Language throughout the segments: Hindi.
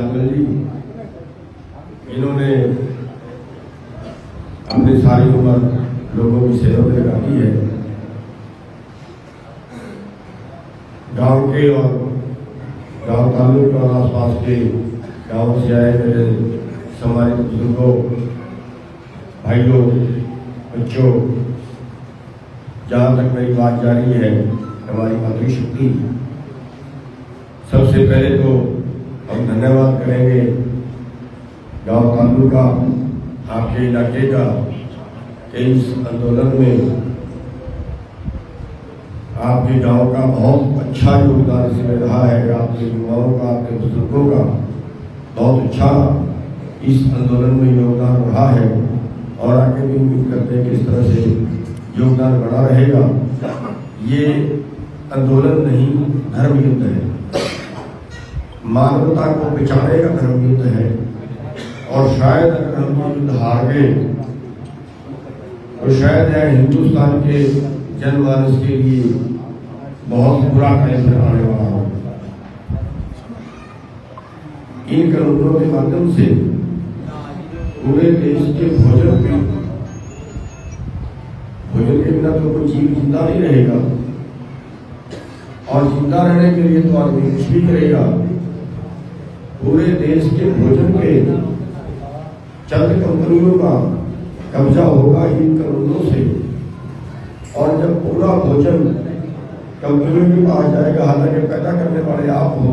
यादवल जी, इन्होंने अपनी सारी उम्र लोगों की सेवा में लगाई है। गांव के और गांव तालुक और आसपास के गांव से आए मेरे सम्मानित बुजुर्गों, भाइयों, बच्चों, जहाँ तक मेरी बात जारी है हमारी मातृशक्ति, सबसे पहले तो हम धन्यवाद करेंगे गांव तालुक का, आपके इलाके का, कि इस आंदोलन में आपके गांव का बहुत अच्छा योगदान इसमें रहा है। आपके युवाओं का, आपके बुजुर्गों का बहुत अच्छा इस आंदोलन में योगदान रहा है और आगे भी उम्मीद करते हैं कि इस तरह से योगदान बना रहेगा। ये आंदोलन नहीं, धर्म युद्ध है, मानवता को बचाने का धर्म युद्ध है। और शायद अगर हम ये युद्ध हार गए तो शायद हिंदुस्तान के जनमानस के लिए बहुत बुरा टाइम आने वाला हो। इन कानूनों के माध्यम से पूरे देश के भोजन के बिना तो कोई जीव जिंदा नहीं रहेगा, और जिंदा रहने के लिए तो आदमी कुछ भी करेगा। पूरे देश के भोजन पे चंद कंपनियों का कब्जा होगा इन कानूनों से, और जब पूरा भोजन कंपनियों के पास जाएगा, हालांकि पैदा करने वाले आप हो,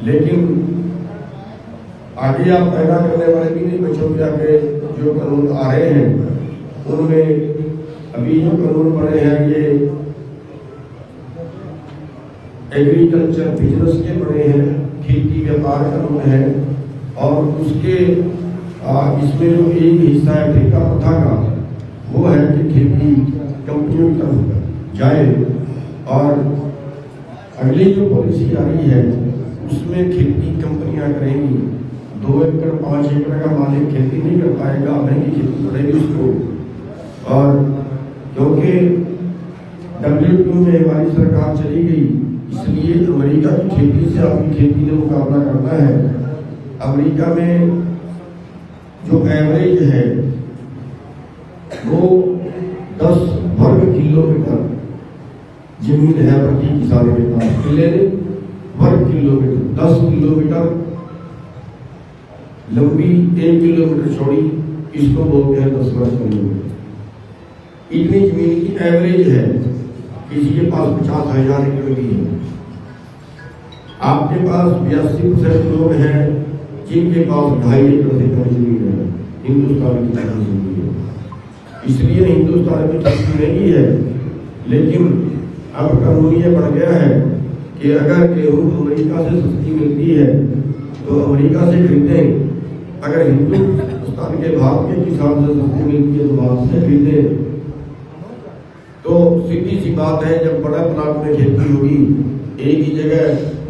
लेकिन आगे आप पैदा करने वाले भी नहीं बचोगे। आगे जो कानून आ रहे हैं उनमें अभी जो कानून बने हैं ये एग्रीकल्चर बिजनेस के बने हैं, खेती व्यापार कानून है, और उसके इसमें जो एक हिस्सा है ठेका प्रथा का, वो है कि खेती कंपनियों की तरफ जाए। और अगली जो पॉलिसी आ रही है उसमें खेती कंपनियां करेंगी। 2 एकड़ 5 एकड़ का मालिक खेती नहीं कर पाएगा, महंगी खेती पड़ेगी उसको। और क्योंकि WTO में हमारी सरकार चली गई, इसलिए अमेरिका की खेती से अपनी खेती ने मुकाबला करना है। अमेरिका में जो एवरेज है वो 10 वर्ग किलोमीटर जमीन है प्रति किसान के पास। किले वर्ग किलोमीटर, 10 किलोमीटर लंबी, 1 किलोमीटर चौड़ी, इसको बोलते हैं 10 वर्ग किलोमीटर। इतनी जमीन की एवरेज है। किसी के पास 50,000 एकड़ की है। आपके पास 82% लोग हैं जिनके पास 2.5 एकड़ से कम जमीन है। हिंदुस्तान की तरह जमीन है, इसलिए हिंदुस्तान की तरक्की नहीं है। लेकिन अब कानून ये बढ़ गया है कि अगर गेहूं अमेरिका से सस्ती मिलती है तो अमेरिका से खरीदें, अगर हिंदुस्तान के भारत के किसान से सस्ती मिलती है तो भारत से खरीदें। तो सीधी सी बात है, जब बड़ा प्लाट में खेती होगी, एक ही जगह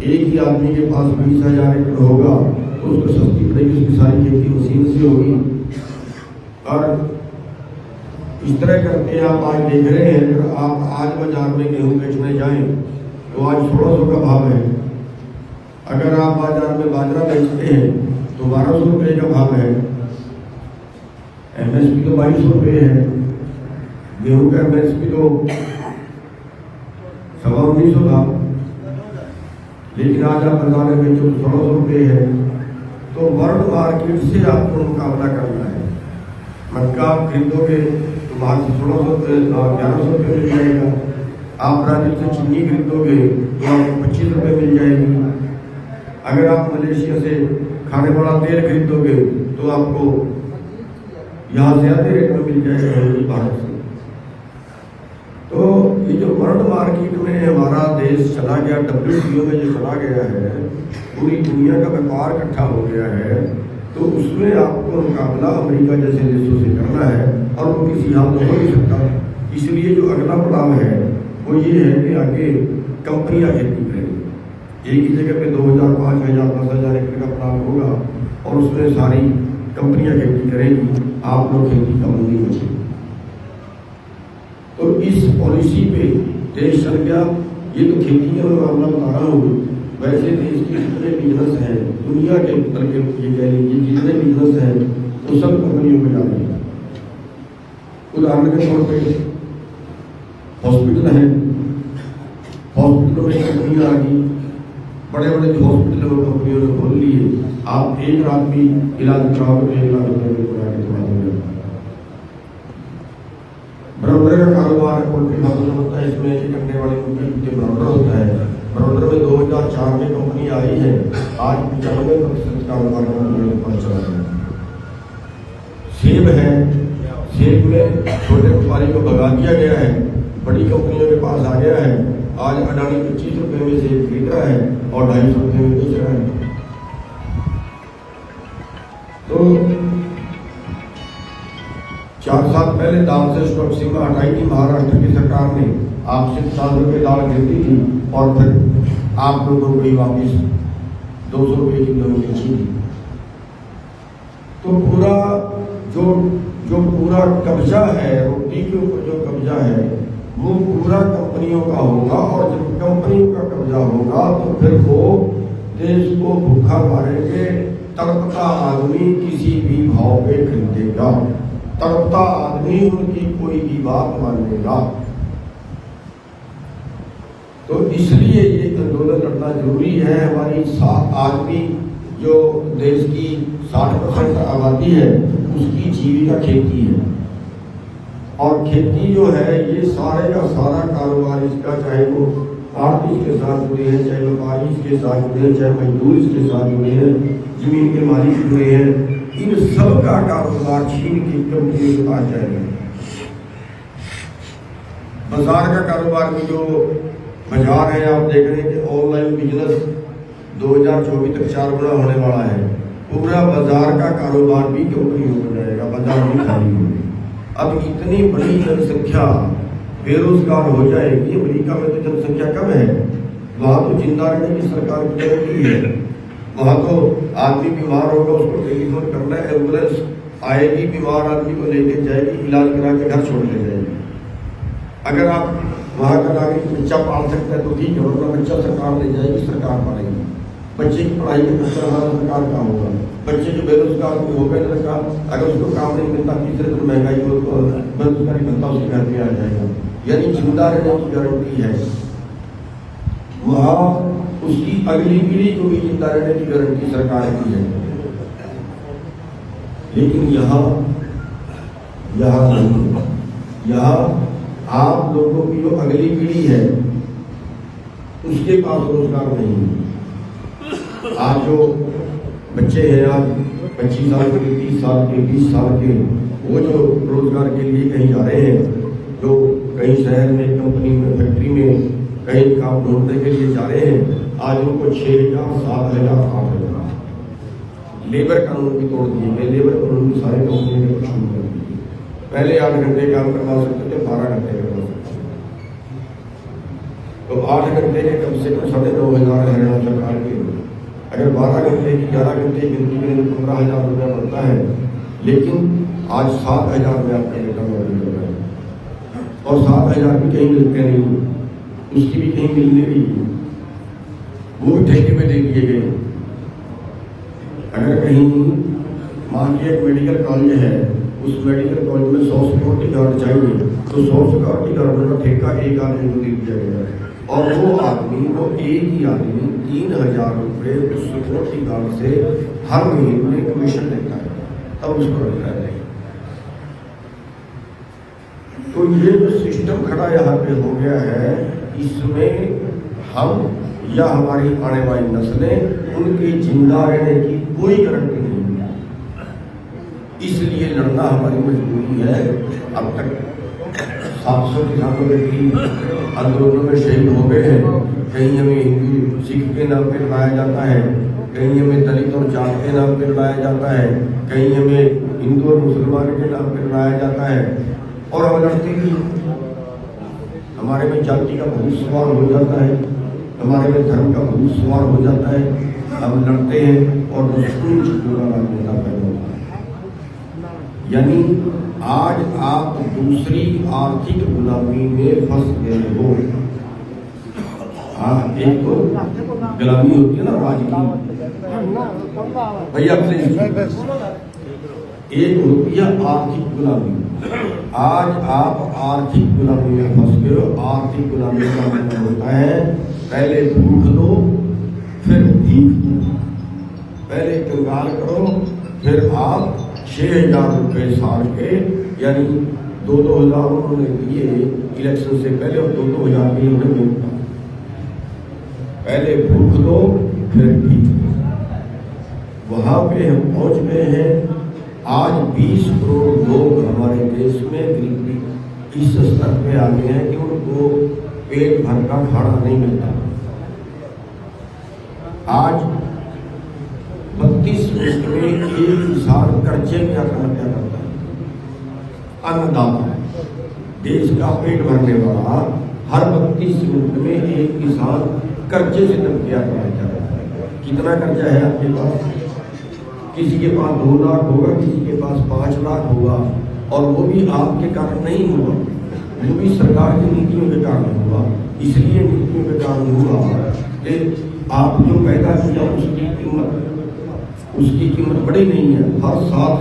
एक ही आदमी के पास 20,000 एकड़ होगा तो उसको सस्ती पड़ेगी, उसकी सारी खेती मशीन से होगी। और इस तरह करके आप आज देख रहे हैं, अगर आप आज बाजार में गेहूं बेचने जाएं तो आज 1600 का भाव है। अगर आप बाजार में बाजरा बेचते हैं तो 1200 रुपये का भाव है। MSP तो 2200 रुपये है। गेहूं का MSP तो 1950 था, लेकिन आज आप बाजार में बेचो 1600 रुपये है। तो वर्ल्ड मार्केट से आपको मुकाबला करना है। मक्का आप खरीदोगे तो बाहर से 1100 रुपये मिल जाएगा। आप ब्राजील से चीनी खरीदोगे तो आपको 25 रुपये मिल जाएगी। अगर आप मलेशिया से खाने वाला तेल खरीदोगे तो आपको यहाँ से आधे रेट में मिल जाएगा भारत से। तो ये जो वर्ल्ड मार्केट में हमारा देश चला गया, WTO में जो चला गया है, पूरी दुनिया का व्यापार इकट्ठा हो गया है, तो उसमें आपको मुकाबला अमेरिका जैसे देशों से करना है और वो किसी हाल में हो नहीं सकता। इसलिए जो अगला पड़ाव है वो ये है कि आगे कंपनियां खेती करेंगी। एक ही जगह पे 2,000, 5,000, 10,000 एकड़ का प्लान होगा और उसमें सारी कंपनियां खेती करेंगी, आप लोग खेती कम नहीं बचेगी। तो इस पॉलिसी पे देश चल गया। ये तो खेती का मैं मामला बता रहा हूँ, वैसे देश के जितने बिजनेस हैं, दुनिया के बल्कि ये कह लीजिए जितने बिजनेस हैं वो सब कंपनियों में जा रहे हैं। उदाहरण के तौर पे हॉस्पिटल है, हॉस्पिटलों में कंपनियां आ गई, बड़े बड़े हॉस्पिटलों में कंपनियों ने खोल लिए। आप एक रात भी इलाज कराओगे तो 1 लाख रुपये में पूरा के तुम्हारा बराबर का कारोबार पोल्ट्री फार्म होता है। इसमें एक अंडे वाले मुर्गी के बराबर होता है। बड़ौदा में 2004 में कंपनी आई है, आज 95% कारोबार पहुंच रहा है। सेब है, सेब में छोटे व्यापारी को भगा दिया गया है, बड़ी कंपनियों के पास आ गया है। आज अडानी 25 रुपये में सेब खरीद रहा है और 250 रुपये में बेच रहा है। तो 4 साल पहले दाल से स्टॉक सीमा हटाई थी महाराष्ट्र की सरकार ने। आपसे 7 रुपये दाल गिरती थी और फिर आप लोगों को वापिस 200 रुपये की दर बेची थी। तो पूरा जो पूरा कब्जा है, रोटी के ऊपर जो कब्जा है वो पूरा कंपनियों का होगा। और जब कंपनियों का कब्जा होगा तो फिर वो देश को भूखा मारेंगे। तड़पता आदमी किसी भी भाव पे खरीदेगा, तड़पता आदमी उनकी कोई भी बात मानेगा। तो इसलिए ये आंदोलन लड़ना जरूरी है। हमारी आदमी जो देश की 60% आबादी है उसकी जीविका खेती है। और खेती जो है ये सारे का सारा कारोबार इसका, चाहे वो आड़ती के साथ जुड़े हैं, चाहे व्यापारी इसके साथ जुड़े हैं, चाहे मजदूर इसके साथ जुड़े हैं, जमीन के मालिक जुड़े हैं, इन सब का कारोबार छीन के कंपनी के पास जाएगा। बाजार का कारोबार में जो बाजार है, आप देख रहे हैं कि ऑनलाइन बिजनेस 2024 तक 4 गुना होने वाला है। पूरा बाजार का कारोबार भी कंपनी हो जाएगा, बाजार भी खाली होगी। अब इतनी बड़ी जनसंख्या बेरोजगार हो जाएगी। अमेरिका में तो जनसंख्या कम है, वहाँ तो जिंदा रहने की सरकार की गारंटी है। वहाँ तो आदमी बीमार होगा उसको टेलीफोन करना है, एम्बुलेंस आएगी, बीमार आदमी को लेके जाएगी, इलाज करा के घर छोड़ ले जाएगी। अगर आप वहाँ का नागरिक बच्चा पाल सकता है तो ठीक है, वरना बच्चा सरकार ले जाएगी, सरकार पालेगी। बच्चे की पढ़ाई में खर्चा हमारा सरकार का होगा। बच्चे जो बेरोजगार हो गए सरकार, अगर उसको काम नहीं मिलता, तीसरे दिन महंगाई हो तो बेरोजगारी भत्ता उसके घर पे आ जाएगा। यानी जिंदा रहने की गारंटी है, वहाँ उसकी अगली पीढ़ी को भी जिंदा रहने की गारंटी सरकार की है। लेकिन यहाँ नहीं, यहाँ आप लोगों की जो अगली पीढ़ी है उसके पास रोजगार नहीं है। आज जो बच्चे हैं, आज 25 साल के, 30 साल के, 20 साल के, वो जो रोजगार के लिए कहीं जा रहे हैं, जो कहीं शहर में, कंपनी में, फैक्ट्री में कहीं काम ढूंढने के लिए जा रहे हैं, आज उनको 6,000, 7,000, 8,000 लेबर कानून भी तोड़ दिए गए। लेबर कानून भी सारे कंपनी में शुरू कर दिए। पहले 8 घंटे काम करवा सकते थे, 12 घंटे करवा सकते थे। तो 8 घंटे के कम से कम 9,500 हरियाणा सरकार के, अगर 12 घंटे की 11 घंटे की गिनती करें तो 15,000 रुपया बनता है। लेकिन आज 7,000 में आपका बेटा नौकरी कर रहा है और 7,000 भी कहीं मिलते नहीं, उसकी भी कहीं मिलने नहीं, वो भी ठेके में दे दिए गए। अगर कहीं मान लीजिए एक मेडिकल कॉलेज है, उस मेडिकल कॉलेज में 100 सिक्योरिटी गार्ड चाहिए, तो 100 सिक्योरिटी गार्ड का ठेका एक आदमी को दे दिया गया और वो एक ही आदमी 3,000 रुपये उस सिक्योरिटी गार्ड से हर महीने कमीशन लेता है, तब उसको रखता है। तो ये जो सिस्टम खड़ा यहाँ पे हो गया है, इसमें हम या हमारी आने वाली नस्लें, उनके जिंदा रहने की कोई गारंटी नहीं है। इसलिए लड़ना हमारी मजबूरी है। अब तक 700 किसानों के करीब आंदोलनों में शहीद हो गए हैं। कहीं हमें हिंदू सिख के नाम पे लड़ाया जाता है, कहीं हमें दलित और जाट के नाम पे लड़ाया जाता है, कहीं हमें हिंदू और मुसलमान के नाम पे लड़ाया जाता है। और हम लड़ते भी, हमारे में जाति का भूत सवार हो जाता है, हमारे में धर्म का भूत सवार हो जाता है। हम लड़ते हैं और दुश्मन छुपा पैदा होता है। यानी आज आप दूसरी आर्थिक गुलामी में फंस गए हो। हाँ, एक तो गुलामी होती है ना राज की, भैया प्लीज, एक होती है आर्थिक गुलामी। आज आप आर्थिक गुलामी में फंस गए हो। आर्थिक गुलामी का मतलब होता है पहले भूख दो फिर भीख दो, पहले कंगाल करो फिर आप 6,000 रुपये साल के, यानी 2,000 उन्होंने दिए इलेक्शन से पहले और 2,000 दिए उन्हें मिलता। पहले भूख दो फिर भीख दो। वहां पे हम पहुंच गए हैं। आज 20 करोड़ लोग हमारे देश में गरीबी इस स्तर पे आ गए हैं कि उनको पेट भर का खाना नहीं मिलता। आज 32 मिनट में एक किसान कर्जे में आत्महत्या करता है। अन्नदाता, देश का पेट भरने वाला, हर 32 मिनट में एक किसान कर्जे से आत्महत्या करता है। कितना कर्जा है आपके पास? किसी के पास 2 लाख होगा, किसी के पास 5 लाख होगा, और वो भी आपके कारण नहीं हुआ, वो भी सरकार की नीतियों के कारण हुआ। इसलिए नीतियों के कारण हुआ कि आप जो पैदा किया उसकी कीमत बड़ी नहीं है। हर 7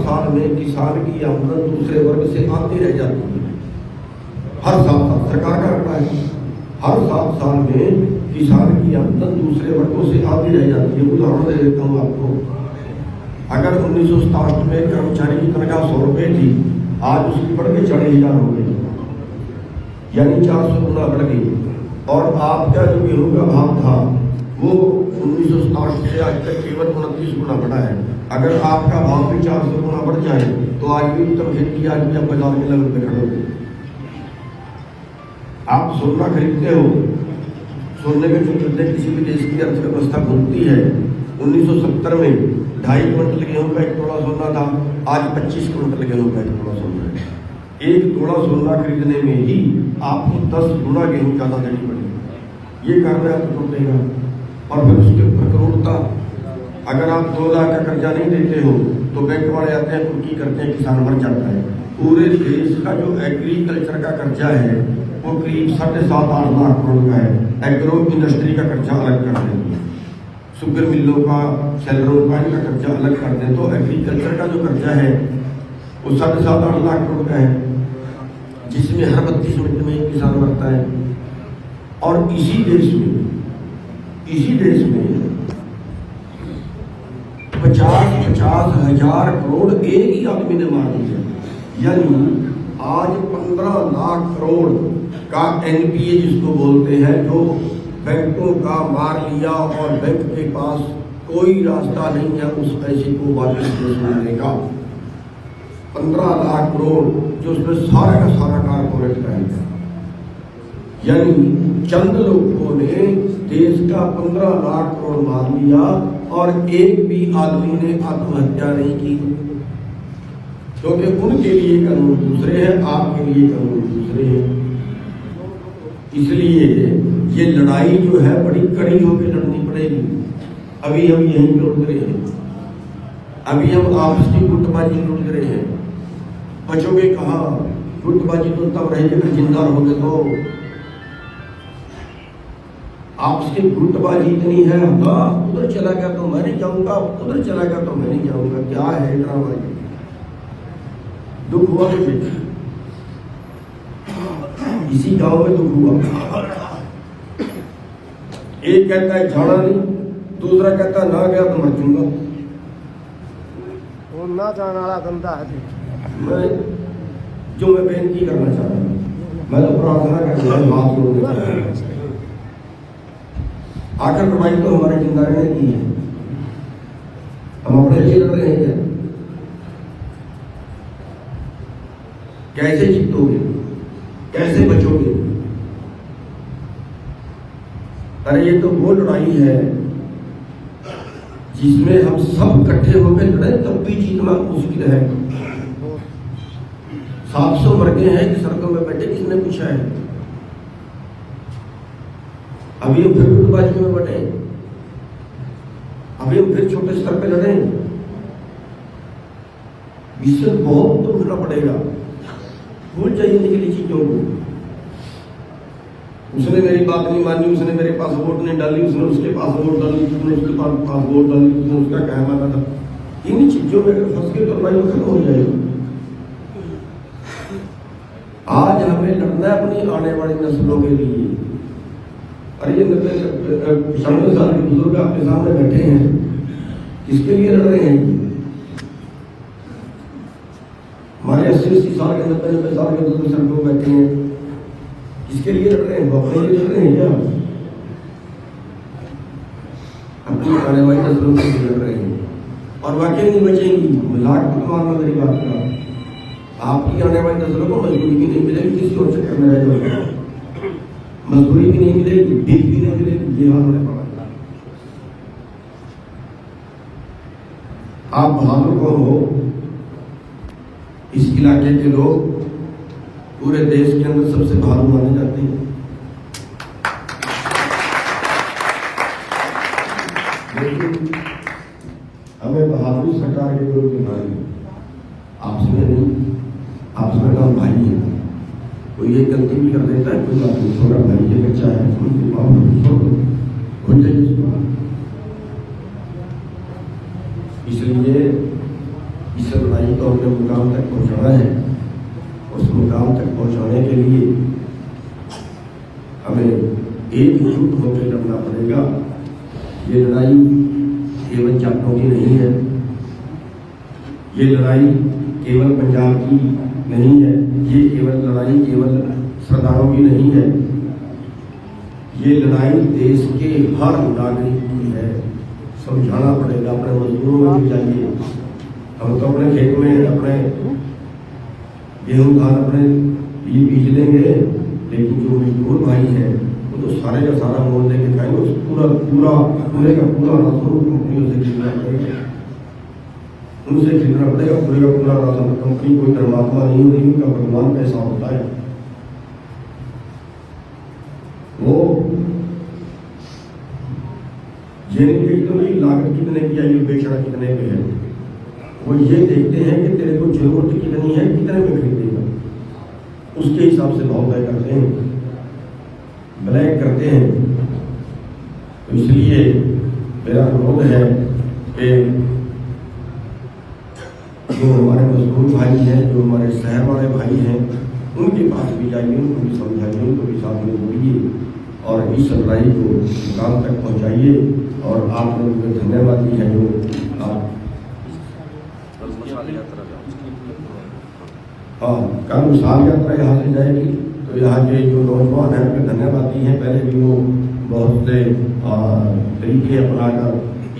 साल में किसान की आमदन दूसरे वर्ग से आती रह जाती है। हर 7 साल सरकार का आंकड़ा है, हर 7 साल में किसान की आमदन दूसरे वर्गों से आती रह जाती है। उदाहरण दे देता हूँ आपको। अगर 1967 में कर्मचारी की तनख्वाह 100 रुपये थी, आज उसकी बढ़ के 40,000 हो गई, यानी 400 गुना बढ़ गई। और आपका जो गेहूं का भाव था वो 1967 से आज तक केवल 29 गुना बढ़ा है। अगर आपका भाव भी 400 गुना बढ़ जाए तो आज भी उत्तर खेती, आज भी आप बाजार के लेवल पे खड़े हो। आप सोना खरीदते हो, सोने में जो किसी भी देश की अर्थव्यवस्था घूमती है। 1970 में 2.5 क्विंटल गेहूं का 1 तोला सोना था, आज 25 क्विंटल गेहूं का 1 तोला सोना है। 1 तोला सोना खरीदने में ही आपको 10 गुना गेहूं ज़्यादा देनी पड़ेगी। ये कारण आपको टूटेगा। और फिर उसके ऊपर करोड़ता, अगर आप 2 लाख का कर्जा नहीं देते हो तो बैंक वाले आते हैं, कुर्की करते हैं, किसान मर जाता है। पूरे देश का जो एग्रीकल्चर का कर्जा है वो करीब 7.5-8 लाख करोड़ का है। एग्रो इंडस्ट्री का कर्जा अलग कर देंगे, शुगर मिलों का, सेलरों का, इनका कर्जा अलग कर दें तो एग्रीकल्चर का जो कर्जा है वो 7.5-8 लाख करोड़ का है, जिसमें हर 32 मिनट में एक किसान मरता है। और इसी देश में 50 हजार करोड़ एक ही आदमी ने मार दिया। यानी आज 15 लाख करोड़ का एनपीए जिसको बोलते हैं, जो बैंकों का मार लिया और बैंक के पास कोई रास्ता नहीं है उस पैसे को वापस वसूलने का। 15 लाख करोड़ जो उसमें सारा का सारा कारपोरेट का है। यानी चंद लोगों ने देश का 15 लाख करोड़ मार लिया और एक भी आदमी ने आत्महत्या नहीं की, क्योंकि उनके लिए कानून दूसरे हैं, आपके लिए कानून दूसरे हैं। इसलिए ये लड़ाई जो है बड़ी कड़ी होकर लड़नी पड़ेगी। अभी हम यहीं पे उड़ रहे हैं, अभी हम आपस की गुटबाजी में उड़ रहे हैं। बचोगे कहाँ? गुटबाजी तो तब रहेगी जब जिंदा रहोगे। तो आपकी गुटबाजी इतनी है, हाँ उधर चला गया तो मैं नहीं जाऊंगा, उधर चला गया तो मैं नहीं जाऊंगा। क्या है ड्रामा? दुख हुआ मुझे, इसी गांव में दुख हुआ। एक कहता है जाना नहीं, दूसरा कहता है ना गया तो मर जाऊंगा। वो ना जाने वाला गंदा है। मैं बेनती करना चाह रहा हूँ, मैं तो प्रार्थना करता हूँ, हाथ जोड़ने आखिर कमाई तो हमारे जिंदा रहने की है। हम अपने लिए लड़ रहे हैं क्या? कैसे जीतोगे, कैसे बचोगे? अरे ये तो वो लड़ाई है जिसमें हम सब इकट्ठे होकर लड़े तब भी जीतना मुश्किल है। 700 मर गए हैं कि सड़कों में बैठे, किसने पूछा है? अभी हम फिर गुटबाजी में बैठे, अभी हम फिर छोटे स्तर पे लड़े। इससे बहुत तो उठना पड़ेगा। भूल जाइए निकली चीजों को। उसने मेरी बात नहीं मानी, उसने मेरे पास वोट नहीं डाली, उसने उसके पास वोट डाली, उसने उसके पास वोट डाली, उसने उसका क्या माना था। इन चीजों में अगर फंस गए तो लड़ाई खत्म हो जाएगी। आज हमें लड़ना है अपनी आने वाली नस्लों के लिए। अरे ये 90 साल के बुजुर्ग आपके सामने बैठे हैं, किसके लिए लड़ रहे हैं? हमारे 80 साल के 90 साल के बुजुर्ग लोग बैठे हैं, किसके लिए लड़ रहे हैं? वो अपने लिए लड़ रहे हैं क्या? अपनी आने वाली नस्लों के लिए लड़ रहे हैं और वाकई नहीं बचेंगी। मजाक मत मारना मेरी बात का। आपकी आने वाली नस्लों को मजदूरी भी नहीं मिलेगी, किसी और चक्कर में रह जाएगा। मजदूरी भी नहीं मिलेगी, भीख भी नहीं मिलेगी, ये हाल होने पड़ा। आप बहादुर कौन हो? इस इलाके के लोग पूरे देश के अंदर सबसे बहादुर माने जाते हैं। लेकिन हमें बहादुरी सरकार के विरुद्ध नहीं, आपस में नहीं, आपस में हम भाई हैं। कोई एक गलती भी कर देता है, कोई बात नहीं, छोटा भाई ये बच्चा है, हो जाइए। इसलिए इस लड़ाई को हमने मुकाम तक पहुंचाना है। उस मुकाम तक पहुंचाने के लिए हमें एकजुट होकर लड़ना पड़ेगा। ये लड़ाई केवल जाटों की नहीं है, ये लड़ाई केवल पंजाब की नहीं है, ये केवल लड़ाई केवल सरदारों की नहीं है, ये लड़ाई देश के हर नागरिक की है। समझाना पड़ेगा। अपने मजदूरों में भी जाइए, हम तो अपने खेत में अपने गेहूं धान अपने लिए बीज लेंगे, लेकिन जो मजदूर भाई हैं वो तो सारे का सारा मोल लेके खाएंगे। उस पूरे का पूरा राशन कंपनियों से खरीदना पड़ेगा, उनसे खरीदना पड़ेगा पूरे का पूरा राशन। कंपनी कोई परमात्मा नहीं होती, उनका भगवान कैसा होता है। वो ये नहीं देखते भाई लागत कितने की आई, बेचना कितने पे है। वो ये देखते हैं कि तेरे को जरूरत कितनी है, कितने में खरीदेगा, उसके हिसाब से भाव तय करते हैं, ब्लैक करते हैं। तो इसलिए मेरा अनुरोध है कि जो हमारे मजदूर भाई हैं, जो हमारे शहर वाले भाई हैं, उनके पास भी जाइए, उनको भी समझाइए, उनको भी साथ में बोलिए और इस लड़ाई को मुकाम तक पहुंचाइए। और आप लोगों को धन्यवाद भी है जो आप कल विशाल यात्रा यहाँ से जाएगी। तो यहाँ के जो नौजवान हैं उन्हें धन्यवाद दी है। पहले भी वो बहुत से तरीके अपनाकर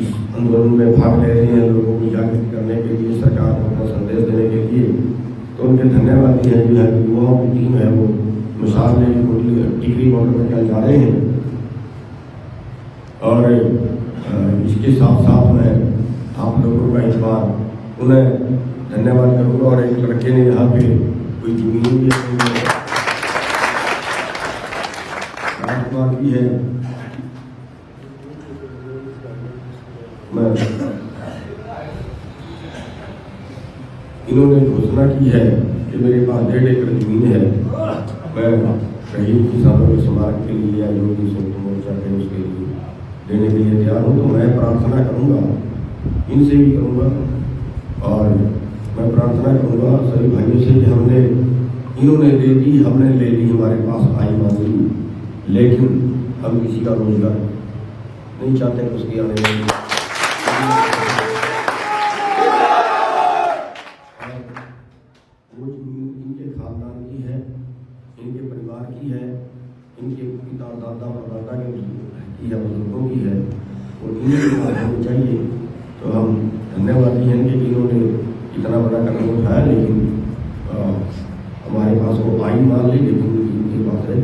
इस आंदोलन में भाग ले रहे हैं, लोगों को जागृत करने के लिए, सरकार को अपना संदेश देने के लिए। तो उनके धन्यवाद दी है। जो है युवाओं की टीम है वो मिसाल में टिकरी बॉर्डर में कल जा रहे हैं। और इसके साथ साथ मैं आप लोगों का इस बार उन्हें धन्यवाद करूँगा। और एक लड़के ने यहाँ पे कोई जमीन भी राजकुमार की है, मैं इन्होंने घोषणा की है कि मेरे पास 1.5 एकड़ जमीन है, मैं शहीद किसानों के स्मारक के लिए या जो भी संयुक्त मोर्चा है उसके लिए देने के लिए तैयार हूँ। तो मैं प्रार्थना करूँगा, इनसे भी करूँगा और मैं प्रार्थना करूँगा सभी भाइयों से कि हमने इन्होंने दे दी, हमने ले ली, हमारे पास आई मांगी, लेकिन हम किसी का रोजगार नहीं चाहते कि उसकी आने वाली वो जमीन इनके खानदान की है, इनके परिवार की है, इनके पिता दादा परदादा की है, बुजुर्गों की है और इन्हें होनी चाहिए। तो हम धन्यवादी हैं कि इन्होंने इतना बड़ा कदम उठाया। लेकिन हमारे पास वो आई मान ली, लेकिन इनके पास है